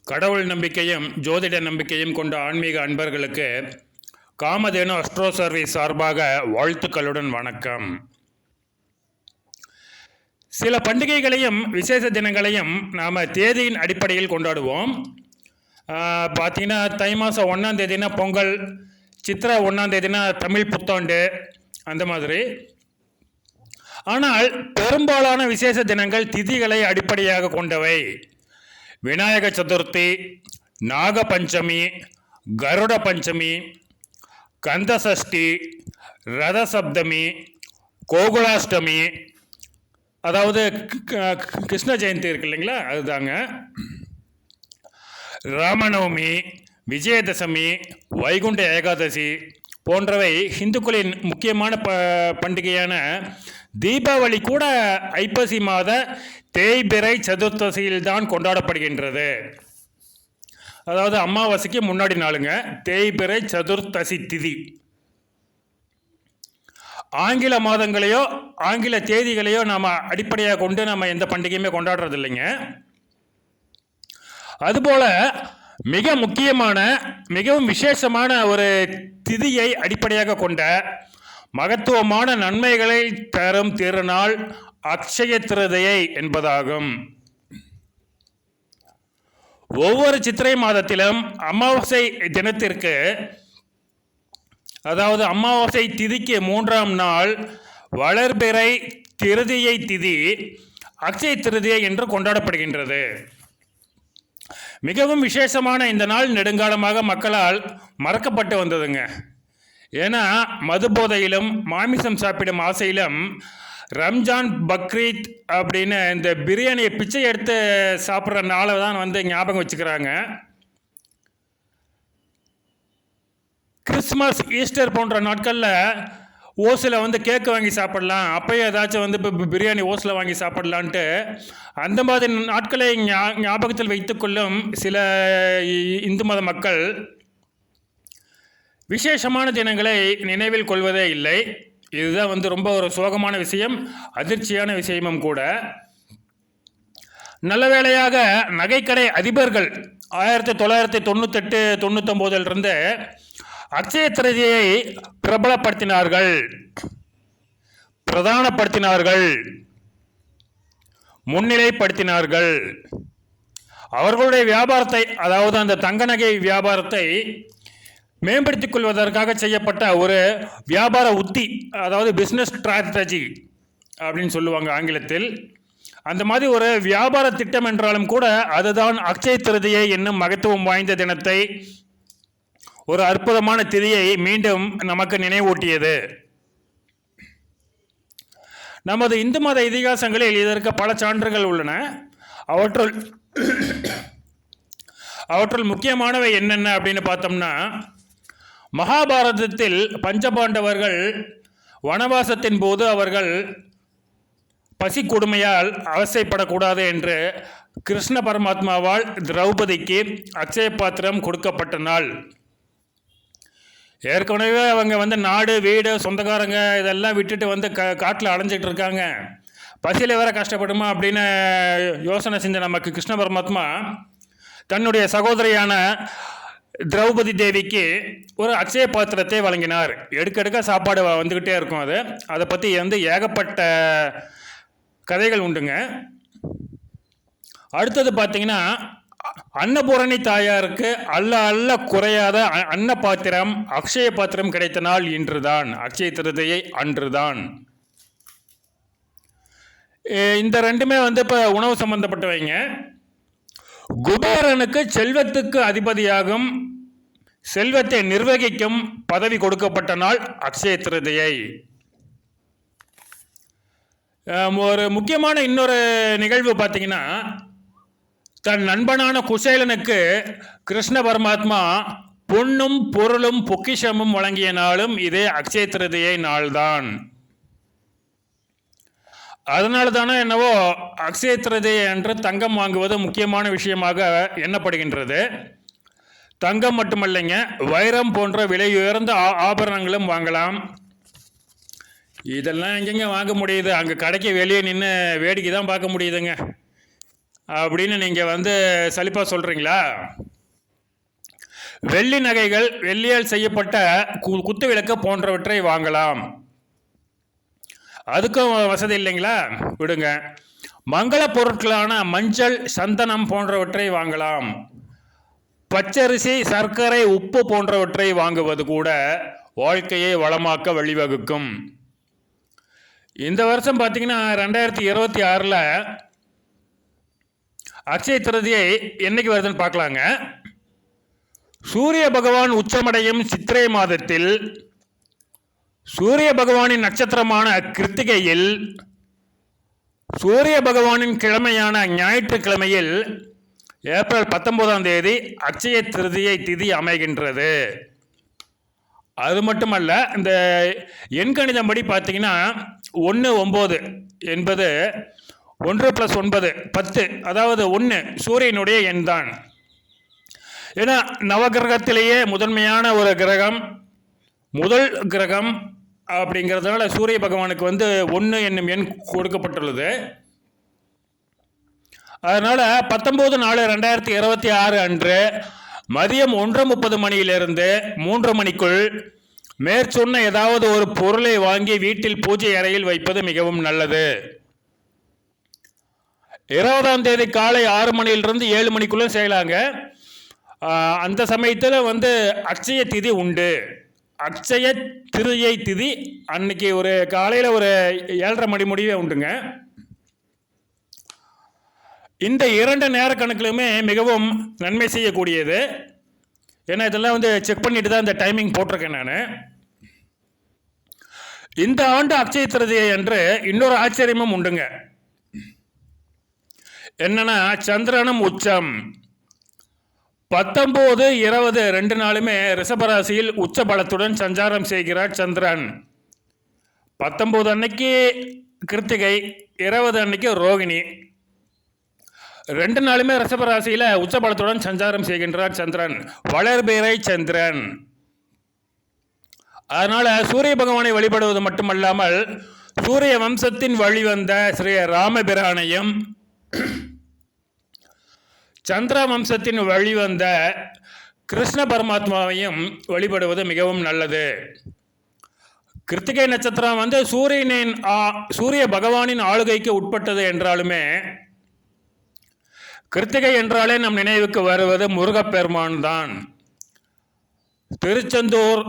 கடவுள் நம்பிக்கையும் ஜோதிட நம்பிக்கையும் கொண்ட ஆன்மீக அன்பர்களுக்கு காமதேனு அஸ்ட்ரோ சர்வீஸ் சார்பாக வாழ்த்துக்களுடன் வணக்கம். சில பண்டிகைகளையும் விசேஷ தினங்களையும் நாம் தேதியின் அடிப்படையில் கொண்டாடுவோம். பார்த்திங்கன்னா தை மாதம் 1ஆம் தேதினா பொங்கல், சித்திரை 1ஆம் தேதினா தமிழ் புத்தாண்டு, அந்த மாதிரி. ஆனால் பெரும்பாலான விசேஷ தினங்கள் திதிகளை அடிப்படையாக கொண்டவை. விநாயக சதுர்த்தி, நாக பஞ்சமி, கருட பஞ்சமி, கந்தசஷ்டி, ரத சப்தமி, கோகுலாஷ்டமி, அதாவது கிருஷ்ண ஜெயந்தி இருக்கு இல்லைங்களா, அதுதாங்க. ராமநவமி, விஜயதசமி, வைகுண்ட ஏகாதசி போன்றவை இந்துக்களின் முக்கியமான பண்டிகையான தீபாவளி கூட ஐப்பசி மாத தேய்பிறை சதுர்த்தசியில்தான் கொண்டாடப்படுகின்றது. அதாவது அமாவாசைக்கு முன்னாடி நாளுங்க, தேய்பிறை சதுர்த்தசி திதி. ஆங்கில மாதங்களையோ ஆங்கில தேதிகளையோ நாம் அடிப்படையாக கொண்டு நம்ம எந்த பண்டிகையுமே கொண்டாடுறது இல்லைங்க. அதுபோல் மிக முக்கியமான மிகவும் விசேஷமான ஒரு திதியை அடிப்படையாக கொண்ட மகத்துவமான நன்மைகளை தரும் திருநாள் அக்ஷய திருதியை என்பதாகும். ஒவ்வொரு சித்திரை மாதத்திலும் அமாவாசை தினத்திற்கு, அதாவது அமாவாசை திதிக்கு 3ஆம் நாள் வளர்பிறை திருதியை திதி அக்ஷய திருதியை என்று கொண்டாடப்படுகின்றது. மிகவும் விசேஷமான இந்த நாள் நெடுங்காலமாக மக்களால் மறக்கப்பட்டு வந்ததுங்க. ஏன்னா மது போதையிலும் மாமிசம் சாப்பிடும் ஆசையிலும் ரம்ஜான், பக்ரீத் அப்படின்னு இந்த பிரியாணியை பிச்சை எடுத்து சாப்பிட்ற நாளை தான் ஞாபகம் வச்சுக்கிறாங்க. கிறிஸ்மஸ், ஈஸ்டர் போன்ற நாட்களில் ஓசில் கேக்கு வாங்கி சாப்பிடலாம், அப்போயும் ஏதாச்சும் இப்போ பிரியாணி ஓசில் வாங்கி சாப்பிடலான்ட்டு அந்த மாதிரி நாட்களை ஞாபகத்தில் வைத்துக்கொள்ளும் சில இந்து மத மக்கள் விசேஷமான தினங்களை நினைவில் கொள்வதே இல்லை. இதுதான் ரொம்ப ஒரு சோகமான விஷயம், அதிர்ச்சியான விஷயமும் கூட. நல்ல வேளையாக நகைக்கடை அதிபர்கள் 1998-99 அக்ஷய திருதியை பிரபலப்படுத்தினார்கள், பிரதானப்படுத்தினார்கள், முன்னிலைப்படுத்தினார்கள். அவர்களுடைய வியாபாரத்தை, அதாவது அந்த தங்க நகை வியாபாரத்தை மேம்படுத்திக் கொள்வதற்காக செய்யப்பட்ட ஒரு வியாபார உத்தி, அதாவது பிஸ்னஸ் ஸ்ட்ராட்டஜி அப்படின்னு சொல்லுவாங்க ஆங்கிலத்தில். அந்த மாதிரி ஒரு வியாபார திட்டம் என்றாலும் கூட அதுதான் அக்ஷய திருதியை என்னும் மகத்துவம் வாய்ந்த தினத்தை, ஒரு அற்புதமான திதியை மீண்டும் நமக்கு நினைவூட்டியது. நமது இந்து மத இதிகாசங்களில் இதற்கு பல சான்றுகள் உள்ளன. அவற்றுள் முக்கியமானவை என்னென்ன அப்படின்னு பார்த்தோம்னா, மகாபாரதத்தில் பஞ்சபாண்டவர்கள் வனவாசத்தின் போது அவர்கள் பசி கொடுமையால் அவசைப்படக்கூடாது என்று கிருஷ்ண பரமாத்மாவால் திரௌபதிக்கு அக்ஷய பாத்திரம் கொடுக்கப்பட்ட நாள். ஏற்கனவே அவங்க நாடு, வீடு, சொந்தக்காரங்க இதெல்லாம் விட்டுட்டு காட்டில் அலைஞ்சிட்டு இருக்காங்க, பசியில் வேற கஷ்டப்படுமா அப்படின்னு யோசனை செஞ்ச நமக்கு கிருஷ்ண பரமாத்மா தன்னுடைய சகோதரியான திரௌபதி தேவிக்கு ஒரு அக்ஷய பாத்திரத்தை வழங்கினார். எடுக்க சாப்பாடு வந்துக்கிட்டே இருக்கும். அதை பற்றி ஏகப்பட்ட கதைகள் உண்டுங்க. அடுத்தது பார்த்தீங்கன்னா, அன்னபூரணி தாயாருக்கு அல்ல குறையாத அன்ன பாத்திரம், அக்ஷய பாத்திரம் கிடைத்த நாள் இன்றுதான், அக்ஷய திருதியை அன்றுதான். இந்த ரெண்டுமே இப்போ உணவு சம்பந்தப்பட்டவைங்க. குபேரனுக்கு செல்வத்துக்கு அதிபதியாகும், செல்வத்தை நிர்வகிக்கும் பதவி கொடுக்கப்பட்ட நாள் அக்ஷய திருதியை. ஒரு முக்கியமான இன்னொரு நிகழ்வு பார்த்தீங்கன்னா, தன் நண்பனான குசேலனுக்கு கிருஷ்ண பரமாத்மா பொன்னும் பொருளும் பொக்கிஷமும் வழங்கிய நாளும் இதே அக்ஷய திருதியை நாள்தான். அதனால தானே என்னவோ அக்ஷய திருதியை என்று தங்கம் வாங்குவது முக்கியமான விஷயமாக எண்ணப்படுகின்றது. தங்கம் மட்டுமல்லைங்க, வைரம் போன்ற விலை உயர்ந்த ஆபரணங்களும் வாங்கலாம். இதெல்லாம் எங்கெங்க வாங்க முடியுது? அங்கே கடைக்கு வெளியே நின்று வேடிக்கை தான் பார்க்க முடியுதுங்க. அப்படின்னு நீங்கள் வந்து சலிப்பாக சொல்கிறீங்களா? வெள்ளி நகைகள், வெள்ளியால் செய்யப்பட்ட குத்து விளக்கு போன்றவற்றை வாங்கலாம். அதுக்கும் வசதி இல்லைங்களா? விடுங்க. மங்கள பொருட்களான மஞ்சள், சந்தனம் போன்றவற்றை வாங்கலாம். பச்சரிசி, சர்க்கரை, உப்பு போன்றவற்றை வாங்குவது கூட வாழ்க்கையை வளமாக்க வழிவகுக்கும். இந்த வருஷம் பார்த்தீங்கன்னா 2026 அக்ஷய திருதியை என்னைக்கு வருதுன்னு பார்க்கலாங்க. சூரிய பகவான் உச்சமடையும் சித்திரை மாதத்தில் சூரிய பகவானின் நட்சத்திரமான கிருத்திகையில் சூரிய பகவானின் கிழமையான ஞாயிற்றுக்கிழமையில் ஏப்ரல் 19 அக்ஷய திருதியை திதி அமைகின்றது. அது மட்டுமல்ல, இந்த எண்கணிதம் படி பார்த்தீங்கன்னா 1-9 என்பது 1 + 9 10, அதாவது 1 சூரியனுடைய எண் தான். ஏன்னா நவகிரகத்திலேயே முதன்மையான ஒரு கிரகம், முதல் கிரகம் அப்படிங்கிறதுனால சூரிய பகவானுக்கு வந்து 1 என்னும் எண் கொடுக்கப்பட்டுள்ளது. அதனால் 19/4/2026 அன்று மதியம் 1:30 மணியிலிருந்து 3 மணிக்குள் மேற்சொன்ன ஏதாவது ஒரு பொருளை வாங்கி வீட்டில் பூஜை அறையில் வைப்பது மிகவும் நல்லது. 20 காலை 6 மணியிலிருந்து 7 மணிக்குள்ளே செய்யலாங்க. அந்த சமயத்தில் வந்து அக்ஷய திதி உண்டு. அக்ஷய திருதியை திதி அன்னைக்கு ஒரு காலையில் ஒரு 7:30 மணி முடிவே உண்டுங்க. இந்த 2 நேர கணக்கிலுமே மிகவும் நன்மை செய்யக்கூடியது. ஏன்னா இதெல்லாம் வந்து செக் பண்ணிட்டு தான் இந்த டைமிங் போட்டிருக்கேன் நான். இந்த ஆண்டு அக்ஷய திருதியை அன்று இன்னொரு ஆச்சரியமும் உண்டுங்க. என்னன்னா, சந்திரனும் உச்சம். 19, 20 2 நாளுமே ரிஷபராசியில் உச்ச பலத்துடன் சஞ்சாரம் செய்கிறார் சந்திரன். 19 அன்னைக்கு கிருத்திகை, 20 அன்னைக்கு ரோகிணி. 2 நாளுமே ரிஷபராசியில் உச்சபலத்துடன் சஞ்சாரம் செய்கின்றார் சந்திரன், வளர்பிறை சந்திரன். அதனால் சூரிய பகவானை வழிபடுவது மட்டுமல்லாமல் சூரிய வம்சத்தின் வழிவந்த ஸ்ரீ ராமபிரானையும் சந்திர வம்சத்தின் வழிவந்த கிருஷ்ண பரமாத்மாவையும் வழிபடுவது மிகவும் நல்லது. கிருத்திகை நட்சத்திரம் வந்து சூரிய பகவானின் ஆளுகைக்கு உட்பட்டது என்றாலுமே கிருத்திகை என்றாலே நம் நினைவுக்கு வருவது முருகப்பெருமான் தான். திருச்செந்தூர்,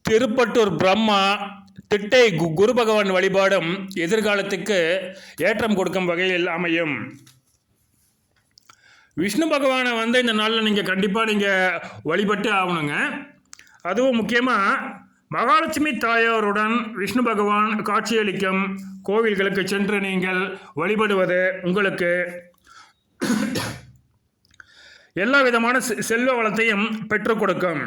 திருப்பட்டூர் பிரம்மா, திட்டை குரு பகவான் வழிபாடும் எதிர்காலத்துக்கு ஏற்றம் கொடுக்கும் வகையில் அமையும். விஷ்ணு பகவானை வந்து இந்த நாளில் நீங்கள் கண்டிப்பாக நீங்கள் வழிபட்டு ஆகணுங்க. அதுவும் முக்கியமாக மகாலட்சுமி தாயாருடன் விஷ்ணு பகவான் காட்சியளிக்கும் கோவில்களுக்கு சென்று நீங்கள் வழிபடுவது உங்களுக்கு எல்லா விதமான செல்வ வளத்தையும் பெற்றுக் கொடுக்கும்.